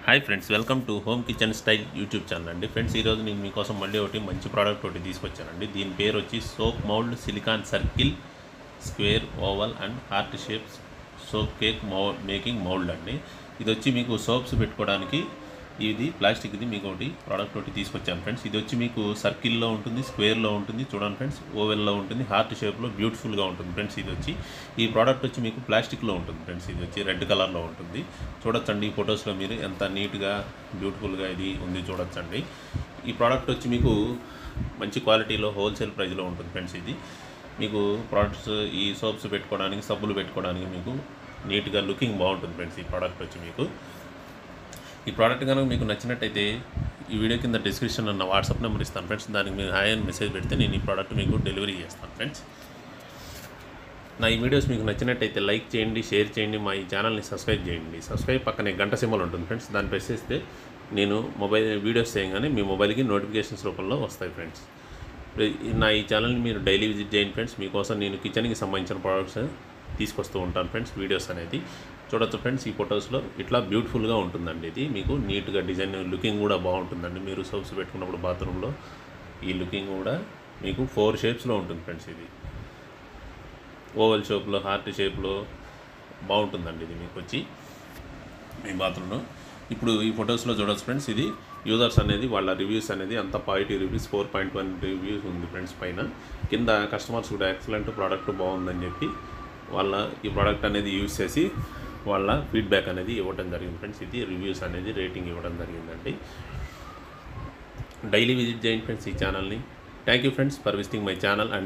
Hi friends, welcome to home kitchen style YouTube channel అండి. Friends, ఈరోజు నేను మీకోసం మళ్ళీ ఒకటి మంచి ప్రోడక్ట్ ఒకటి తీసుకొచ్చానండి. దీని పేరు వచ్చి soap mould silicon circle square oval and heart shapes soap cake making mould అండి. ఇది వచ్చి మీకు సోప్స్ పెట్టుకోవడానికి ఇది ప్లాస్టిక్ది మీకు ఒకటి ప్రోడక్ట్ ఒకటి తీసుకొచ్చాను ఫ్రెండ్స్. ఇది వచ్చి మీకు సర్కిల్లో ఉంటుంది, స్క్వేర్లో ఉంటుంది, చూడండి ఫ్రెండ్స్, ఓవెల్లో ఉంటుంది, హార్ట్ షేప్లో బ్యూటిఫుల్గా ఉంటుంది ఫ్రెండ్స్. ఇది వచ్చి ఈ ప్రోడక్ట్ వచ్చి మీకు ప్లాస్టిక్లో ఉంటుంది ఫ్రెండ్స్. ఇది వచ్చి రెడ్ కలర్లో ఉంటుంది. చూడొచ్చండి ఈ ఫొటోస్లో మీరు ఎంత నీట్గా బ్యూటిఫుల్గా ఇది ఉంది చూడొచ్చండి. ఈ ప్రోడక్ట్ వచ్చి మీకు మంచి క్వాలిటీలో హోల్సేల్ ప్రైస్లో ఉంటుంది ఫ్రెండ్స్. ఇది మీకు ప్రోడక్ట్స్ ఈ సోప్స్ పెట్టుకోవడానికి, సబ్బులు పెట్టుకోవడానికి మీకు నీట్గా లుకింగ్ బాగుంటుంది ఫ్రెండ్స్. ఈ ప్రోడక్ట్ వచ్చి మీకు ఈ ప్రోడక్ట్ కనుక మీకు నచ్చినట్టయితే ఈ వీడియో కింద డిస్క్రిప్షన్ ఉన్న వాట్సాప్ నెంబర్ ఇస్తాను ఫ్రెండ్స్. దానికి మీరు హాయ్ అని మెసేజ్ పెడితే నేను ఈ ప్రోడక్ట్ మీకు డెలివరీ చేస్తాను ఫ్రెండ్స్. నా ఈ వీడియోస్ మీకు నచ్చినట్టయితే లైక్ చేయండి, షేర్ చేయండి, మా ఈ ఛానల్ని సబ్స్క్రైబ్ చేయండి. సబ్స్క్రైబ్ పక్కనే గంట సింబల్ ఉంటుంది ఫ్రెండ్స్. దాన్ని ప్రెస్ చేస్తే నేను మొబైల్ వీడియోస్ చేయగానే మీ మొబైల్కి నోటిఫికేషన్స్ రూపంలో వస్తాయి ఫ్రెండ్స్. నా ఈ ఛానల్ని మీరు డైలీ విజిట్ చేయండి ఫ్రెండ్స్. మీకోసం నేను కిచెన్కి సంబంధించిన ప్రోడక్ట్స్ తీసుకొస్తూ ఉంటాను ఫ్రెండ్స్. వీడియోస్ అనేది చూడొచ్చు ఫ్రెండ్స్. ఈ ఫొటోస్లో ఇట్లా బ్యూటిఫుల్గా ఉంటుందండి. ఇది మీకు నీట్గా డిజైన్ లుకింగ్ కూడా బాగుంటుందండి. మీరు సోప్స్ పెట్టుకున్నప్పుడు బాత్రూంలో ఈ లుకింగ్ కూడా మీకు 4 షేప్స్లో ఉంటుంది ఫ్రెండ్స్. ఇది ఓవల్ షేప్లో, హార్ట్ షేప్లో బాగుంటుందండి. ఇది మీకు వచ్చి మీ బాత్రూంలో ఇప్పుడు ఈ ఫొటోస్లో చూడొచ్చు ఫ్రెండ్స్. ఇది యూజర్స్ అనేది వాళ్ళ రివ్యూస్ అనేది అంత పాజిటివ్ రివ్యూస్ 4.1 రివ్యూస్ ఉంది ఫ్రెండ్స్. పైన కింద కస్టమర్స్ కూడా ఎక్సలెంట్ ప్రోడక్ట్ బాగుందని చెప్పి వాళ్ళ ఈ ప్రోడక్ట్ అనేది యూజ్ చేసి వాళ్ళ ఫీడ్బ్యాక్ అనేది ఇవ్వడం జరిగింది ఫ్రెండ్స్. ఇది రివ్యూస్ అనేది రేటింగ్ ఇవ్వడం జరిగిందండి. డైలీ విజిట్ చేయండి ఫ్రెండ్స్ ఈ ఛానల్ని. Thank you friends for visiting my channel and